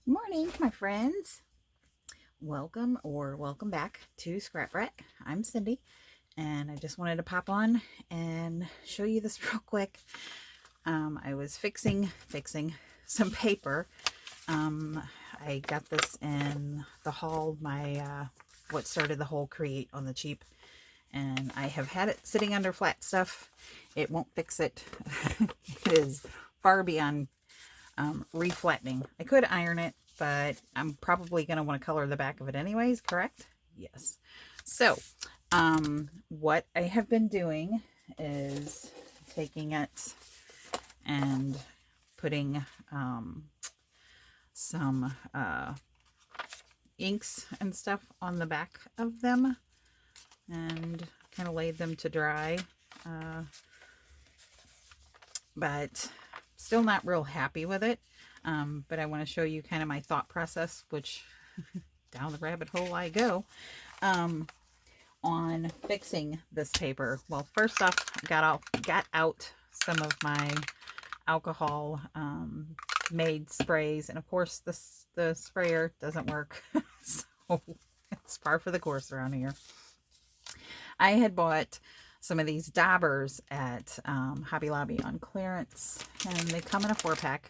Morning, my friends. Welcome back to Scrap Rack. I'm Cindy, and I just wanted to pop on and show you this real quick. I was fixing some paper. I got this in the haul, my what started the whole create on the cheap, and I have had it sitting under flat stuff. It won't fix it. It is far beyond reflattening. I could iron it, but I'm probably going to want to color the back of it anyways, correct? Yes. So, what I have been doing is taking it and putting some inks and stuff on the back of them and kind of laid them to dry. But still not real happy with it. But I want to show you kind of my thought process, which down the rabbit hole I go, on fixing this paper. Well, first off, got out some of my alcohol made sprays, and of course the sprayer doesn't work. So it's par for the course around here. I had bought some of these daubers at Hobby Lobby on clearance, and they come in a 4-pack.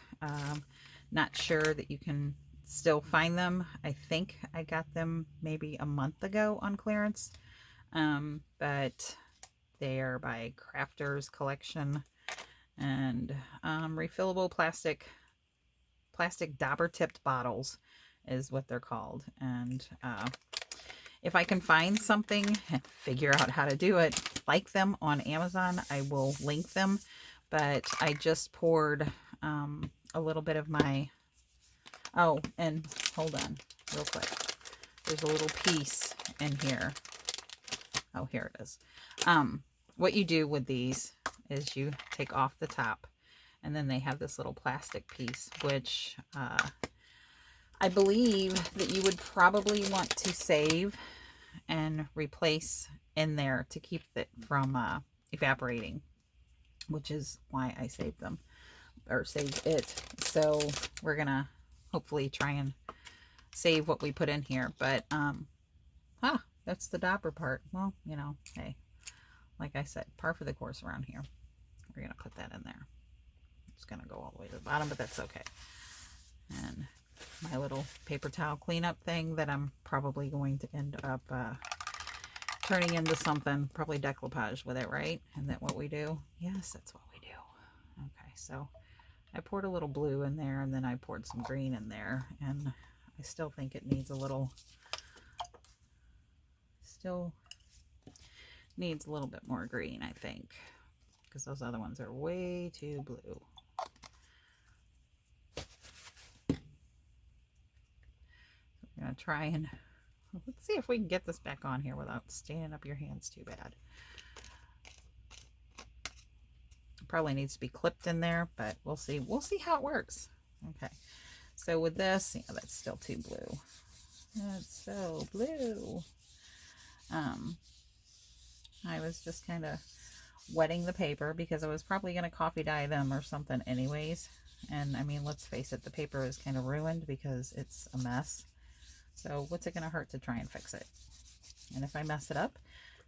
Not sure that you can still find them. I think I got them maybe a month ago on clearance, but they are by Crafters Collection, and refillable plastic dauber tipped bottles is what they're called. And if I can find something and figure out how to do it like them on Amazon, I will link them. But I just poured a little bit of my, oh, and hold on real quick. There's a little piece in here. Oh, here it is. What you do with these is you take off the top, and then they have this little plastic piece, which I believe that you would probably want to save and replace in there to keep it from evaporating, which is why I saved them, or saved it. So we're gonna hopefully try and save what we put in here. But that's the dauber part. Well, you know, hey, like I said, par for the course around here. We're gonna put that in there. It's gonna go all the way to the bottom, but that's okay. And my little paper towel cleanup thing that I'm probably going to end up turning into something, probably decoupage with it, right? Isn't that what we do? Yes, that's what we do. Okay, so I poured a little blue in there, and then I poured some green in there, and I still think it needs a little bit more green, I think, because those other ones are way too blue. I'm gonna try and let's see if we can get this back on here without standing up your hands too bad. It probably needs to be clipped in there, but we'll see. We'll see how it works. Okay, so with this, yeah, that's still too blue. That's so blue. I was just kind of wetting the paper because I was probably going to coffee dye them or something anyways. And I mean, let's face it, the paper is kind of ruined because it's a mess. So what's it going to hurt to try and fix it? And if I mess it up,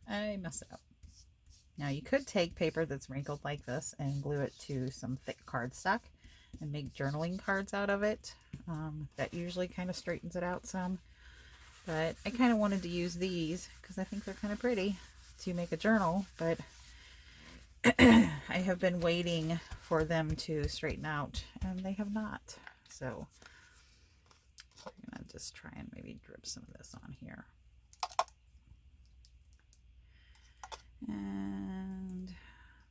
I mess it up. Now you could take paper that's wrinkled like this and glue it to some thick cardstock and make journaling cards out of it. That usually kind of straightens it out some. But I kind of wanted to use these because I think they're kind of pretty to make a journal. But I have been waiting for them to straighten out, and they have not. So I'm going to just try and maybe drip some of this on here. And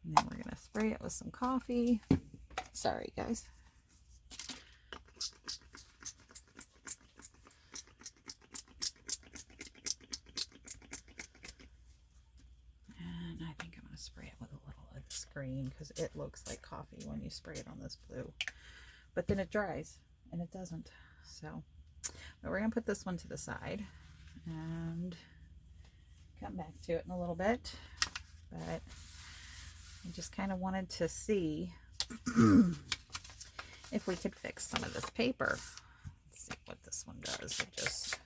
then we're going to spray it with some coffee. Sorry, guys. And I think I'm going to spray it with a little of this green because it looks like coffee when you spray it on this blue. But then it dries, and it doesn't. So, but we're going to put this one to the side and come back to it in a little bit. But I just kind of wanted to see if we could fix some of this paper. Let's what this one does. It just,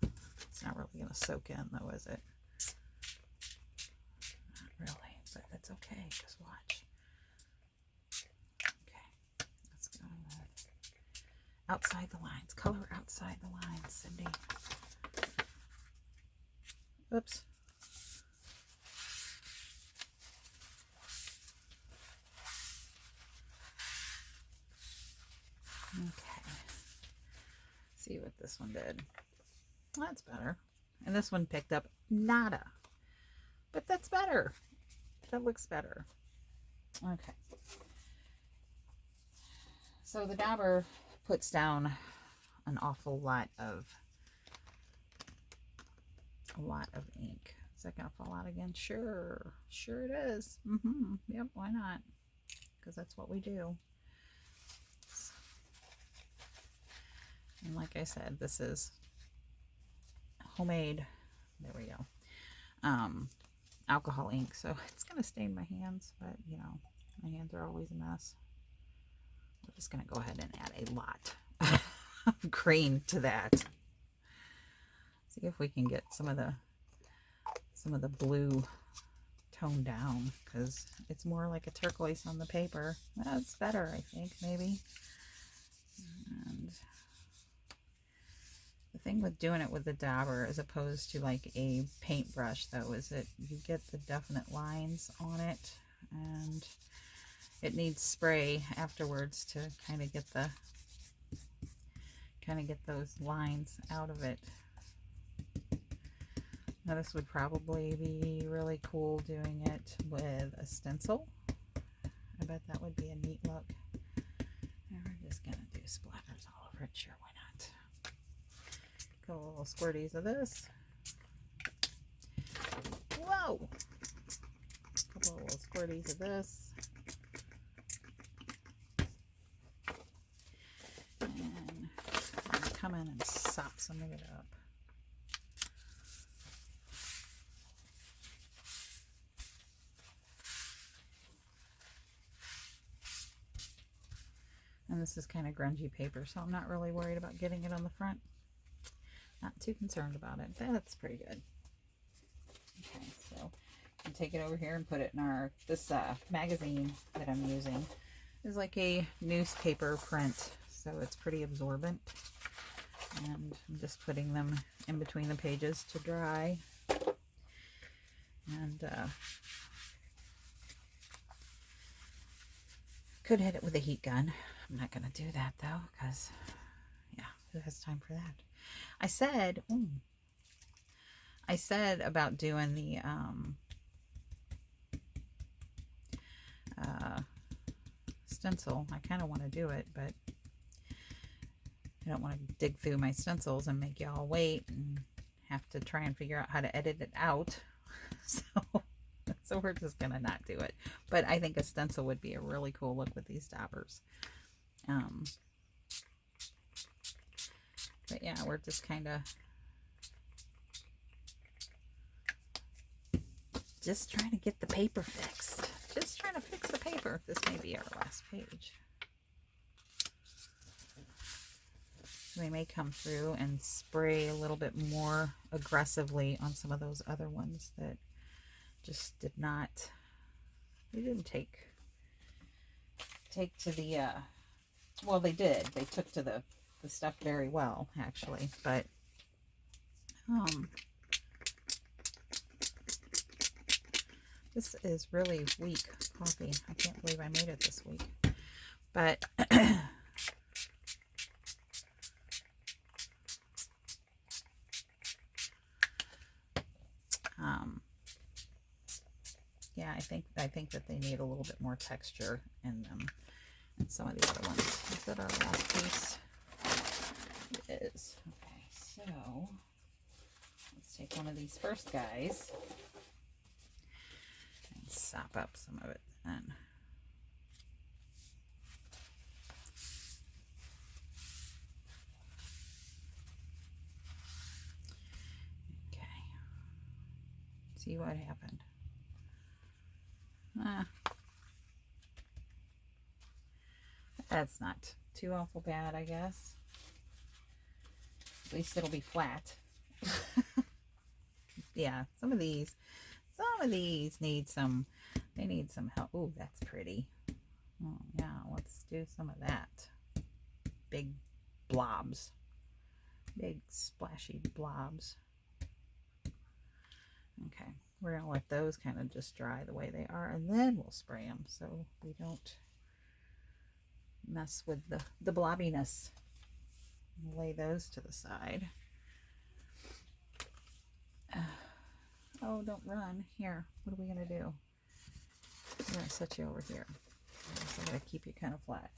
it's not really going to soak in though, is it? Not really, but that's okay. Just watch. Okay, let's go outside the lines. Color outside the lines, Cindy. Oops. Okay. See what this one did. That's better. And this one picked up nada. But that's better. That looks better. Okay. So the dauber puts down an awful lot of ink. Is that gonna fall out again? Sure it is. Yep, why not? Because that's what we do. And like I said, this is homemade, there we go, alcohol ink, so it's gonna stain my hands, but you know, my hands are always a mess. We're just gonna go ahead and add a lot of green to that. See if we can get some of the blue toned down, because it's more like a turquoise on the paper. That's better, I think, maybe. And the thing with doing it with the dauber as opposed to like a paintbrush though is that you get the definite lines on it, and it needs spray afterwards to kind of get those lines out of it. Now this would probably be really cool doing it with a stencil. I bet that would be a neat look. And we're just gonna do splatters all over it. Sure, why not? Couple little squirties of this. Whoa! Couple little squirties of this. And I'm gonna come in and sop some of it up. And this is kind of grungy paper, so I'm not really worried about getting it on the front. Not too concerned about it. That's pretty good. Okay, so I'll take it over here and put it in this magazine that I'm using is like a newspaper print, so it's pretty absorbent. And I'm just putting them in between the pages to dry. And could hit it with a heat gun. I'm not going to do that though, because yeah, who has time for that? I said about doing the stencil. I kind of want to do it, but I don't want to dig through my stencils and make y'all wait and have to try and figure out how to edit it out. So we're just gonna not do it. But I think a stencil would be a really cool look with these daubers. But yeah, we're just kind of just trying to get the paper fixed. Just trying to fix the paper. This may be our last page. We may come through and spray a little bit more aggressively on some of those other ones that just did not, they didn't take to the, well, they did. They took to the stuff very well, actually, but, this is really weak coffee. I can't believe I made it this week, but, yeah, I think that they need a little bit more texture in them than some of the other ones. Is that our last piece? It is. Okay, so let's take one of these first guys and sop up some of it then. Okay. See what happened. That's not too awful bad, I guess. At least it'll be flat. Yeah, some of these need some, they need some help. Oh, that's pretty. Oh, yeah, let's do some of that. Big blobs. Big splashy blobs. Okay, we're going to let those kind of just dry the way they are, and then we'll spray them so we don't mess with the blobbiness. Lay those to the side. Oh, don't run. Here, what are we going to do? I'm going to set you over here. So I'm going to keep you kind of flat.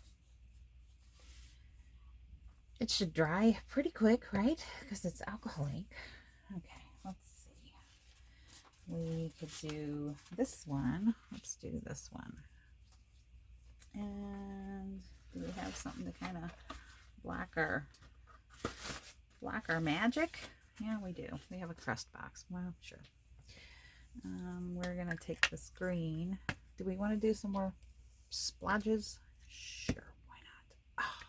It should dry pretty quick, right? Because it's alcohol ink. Okay, let's see. We could do this one. Let's do this one. And do we have something to kind of block our magic? Yeah, we do. We have a crust box. Well, sure. We're going to take this green. Do we want to do some more splodges? Sure, why not? Oh,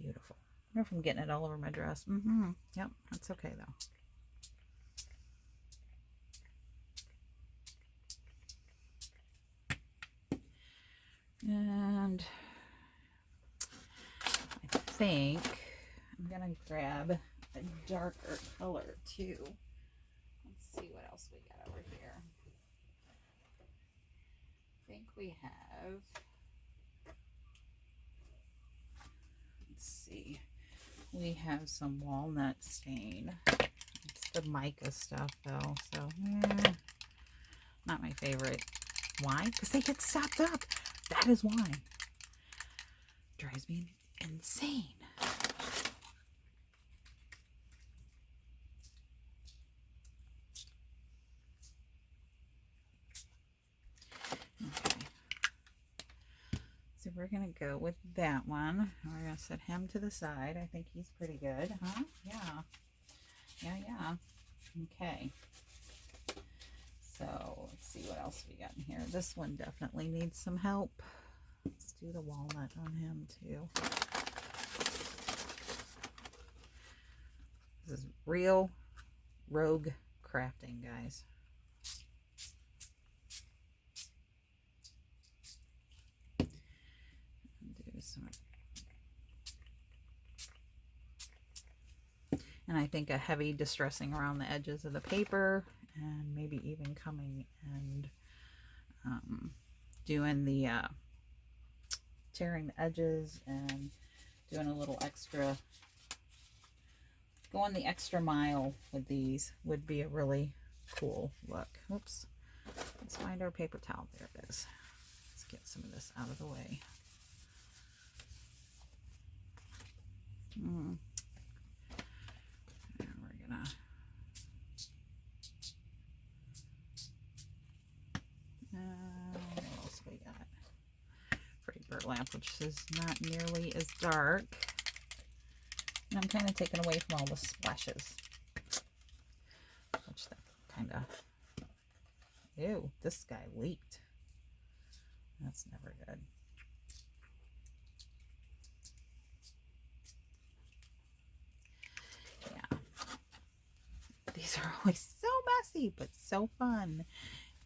beautiful. I wonder if I'm getting it all over my dress. Yep, that's okay though. And I think I'm going to grab a darker color too. Let's see what else we got over here. I think we have, let's see, we have some walnut stain. It's the mica stuff though, so not my favorite. Why? Because they get stopped up. That is why. Drives me insane. Okay. So we're going to go with that one. We're going to set him to the side. I think he's pretty good, huh? Yeah. Yeah. Okay. So let's see what else we got in here. This one definitely needs some help. Let's do the walnut on him too. This is real rogue crafting, guys. Do some. And I think a heavy distressing around the edges of the paper, and maybe even coming and doing the tearing the edges and doing a little extra, going the extra mile with these would be a really cool look. Oops. Let's find our paper towel. There it is. Let's get some of this out of the way. And we're gonna what else we got? Pretty burlap, which is not nearly as dark. And I'm kind of taking away from all the splashes. Which that kind of... Ew, this guy leaked. That's never good. Yeah. These are always so messy, but so fun.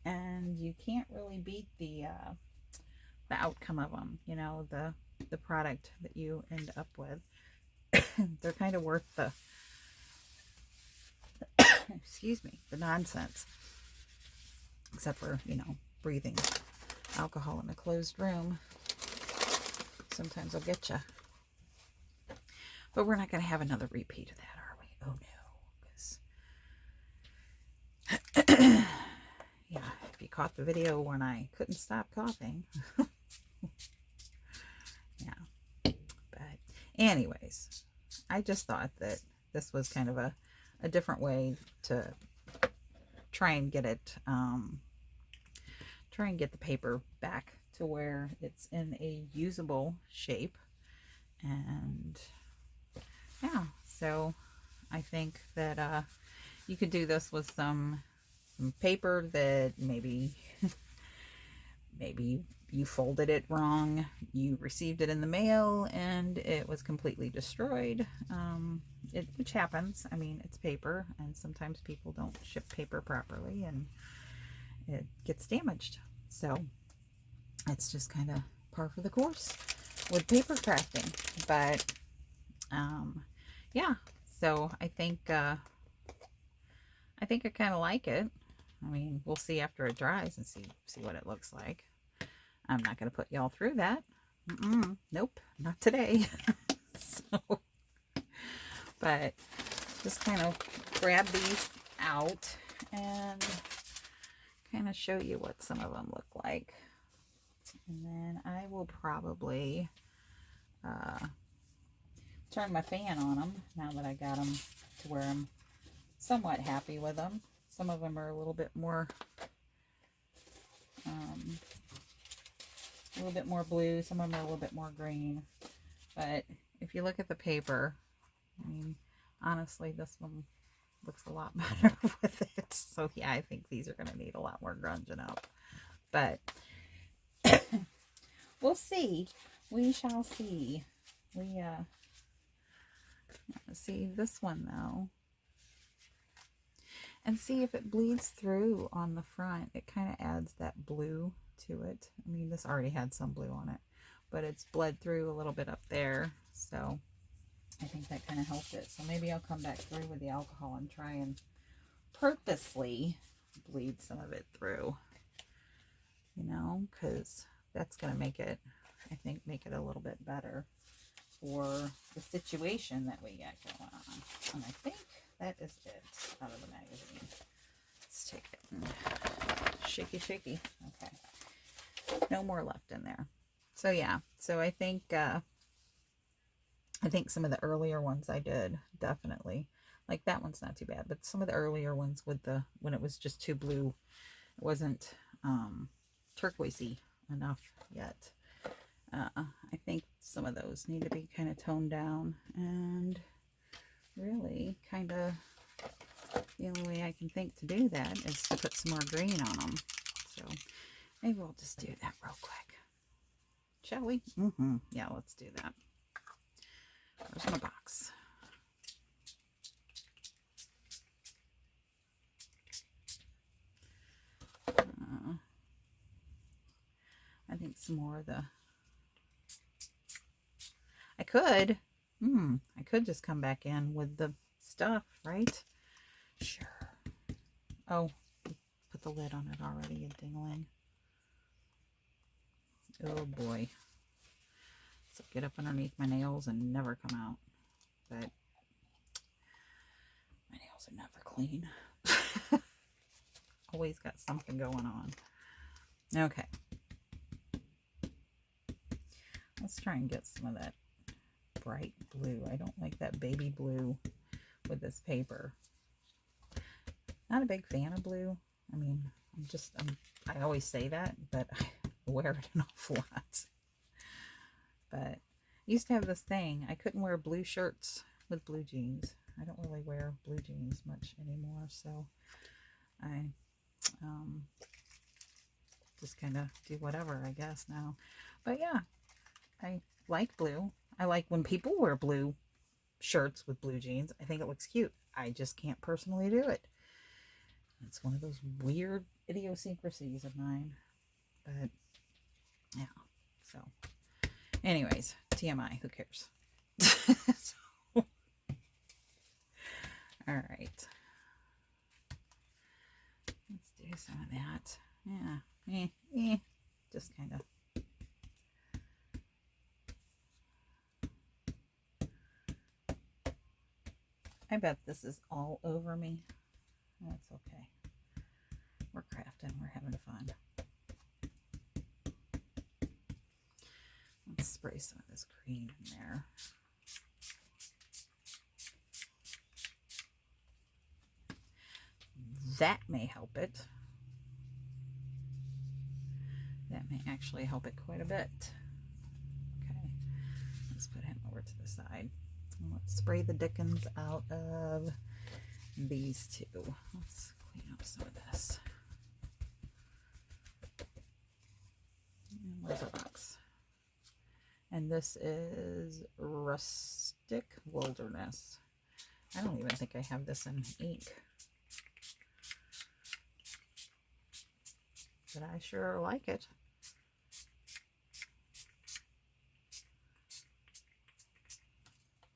And you can't really beat the outcome of them, you know, the product that you end up with. They're kind of worth the excuse me, the nonsense, except for, you know, breathing alcohol in a closed room. Sometimes I'll get you, but we're not going to have another repeat of that, are we? Oh no, because yeah, if you caught the video when I couldn't stop coughing. Yeah, but anyways, I just thought that this was kind of a different way to try and get it, try and get the paper back to where it's in a usable shape. And yeah, so I think that you could do this with some paper that maybe maybe you folded it wrong, you received it in the mail, and it was completely destroyed, which happens. I mean, it's paper, and sometimes people don't ship paper properly, and it gets damaged. So it's just kind of par for the course with paper crafting. But yeah, so I think I kind of like it. I mean, we'll see after it dries and see what it looks like. I'm not going to put y'all through that. Nope, not today. So, but just kind of grab these out and kind of show you what some of them look like. And then I will probably turn my fan on them now that I got them to where I'm somewhat happy with them. Some of them are a little bit more blue. Some of them are a little bit more green. But if you look at the paper, I mean, honestly, this one looks a lot better with it. So yeah, I think these are going to need a lot more grunging up. But we'll see. We shall see. Let's see this one though. And see if it bleeds through on the front. It kind of adds that blue to it. I mean, this already had some blue on it, but it's bled through a little bit up there. So I think that kind of helped it. So maybe I'll come back through with the alcohol and try and purposely bleed some of it through, you know, because that's going to make it, I think, make it a little bit better for the situation that we got going on. And I think that is it out of the magazine. Let's take it and shaky. Okay. No more left in there. So yeah, so I think some of the earlier ones I did, definitely. Like that one's not too bad, but some of the earlier ones with when it was just too blue, it wasn't turquoisey enough yet. I think some of those need to be kind of toned down, and really kind of the only way I can think to do that is to put some more green on them. So maybe we'll just do that real quick. Shall we? Yeah, let's do that. Where's my box? I think some more of the... I could just come back in with the stuff, right? Sure. Oh, put the lid on it already, you dingling. Oh boy. So get up underneath my nails and never come out. But my nails are never clean. Always got something going on. Okay. Let's try and get some of that bright blue. I don't like that baby blue with this paper. Not a big fan of blue. I mean, I always say that, but I wear it an awful lot. But I used to have this thing. I couldn't wear blue shirts with blue jeans. I don't really wear blue jeans much anymore, so I just kind of do whatever, I guess, now. But yeah, I like blue. I like when people wear blue shirts with blue jeans. I think it looks cute. I just can't personally do it. It's one of those weird idiosyncrasies of mine. But yeah, so anyways, TMI, who cares? So, all right. Let's do some of that. Yeah, just kind of. I bet this is all over me. That's okay. We're crafting. We're having fun. Let's spray some of this green in there. That may help it. That may actually help it quite a bit. Okay. Let's put him over to the side. And let's spray the dickens out of these two. Let's clean up some of this. Where's our box? And this is Rustic Wilderness. I don't even think I have this in ink. But I sure like it.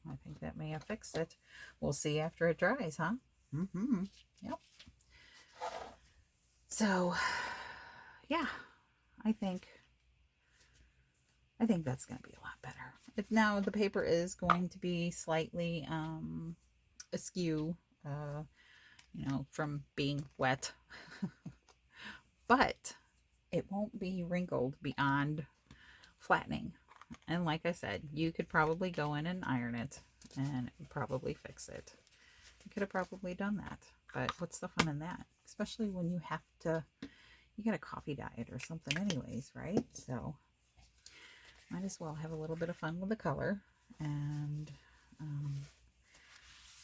I think that may have fixed it. We'll see after it dries, huh? Mm-hmm. Yep. So, yeah, I think that's going to be a lot better. Now the paper is going to be slightly askew, you know, from being wet, but it won't be wrinkled beyond flattening. And like I said, you could probably go in and iron it and probably fix it. You could have probably done that, but what's the fun in that? Especially when you have to, you got a coffee diet or something anyways, right? So might as well have a little bit of fun with the color and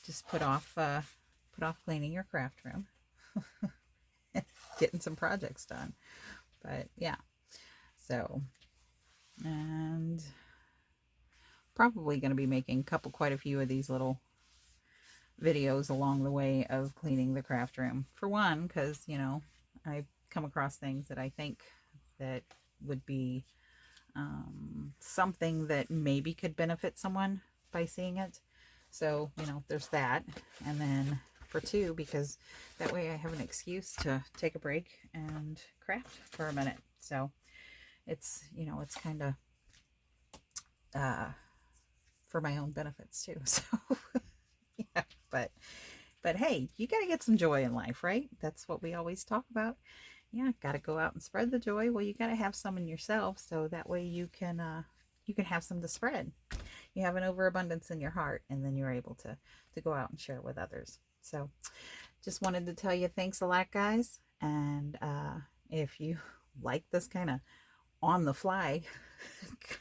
just put off cleaning your craft room, getting some projects done. But yeah, so, and probably going to be making quite a few of these little videos along the way of cleaning the craft room. For one, because, you know, I come across things that I think that would be something that maybe could benefit someone by seeing it. So, you know, there's that. And then for two, because that way I have an excuse to take a break and craft for a minute. So it's, you know, it's kind of for my own benefits too. So yeah, but hey, you got to get some joy in life, right? That's what we always talk about. Yeah, got to go out and spread the joy. Well, you got to have some in yourself, so that way you can have some to spread. You have an overabundance in your heart, and then you're able to go out and share with others. So just wanted to tell you thanks a lot, guys. And if you like this kind of on the fly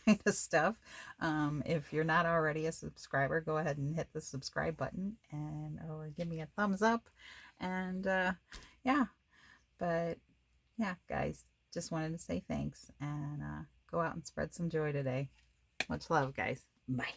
kind of stuff, if you're not already a subscriber, go ahead and hit the subscribe button and or give me a thumbs up. And yeah, but yeah, guys, just wanted to say thanks and go out and spread some joy today. Much love, guys. Bye.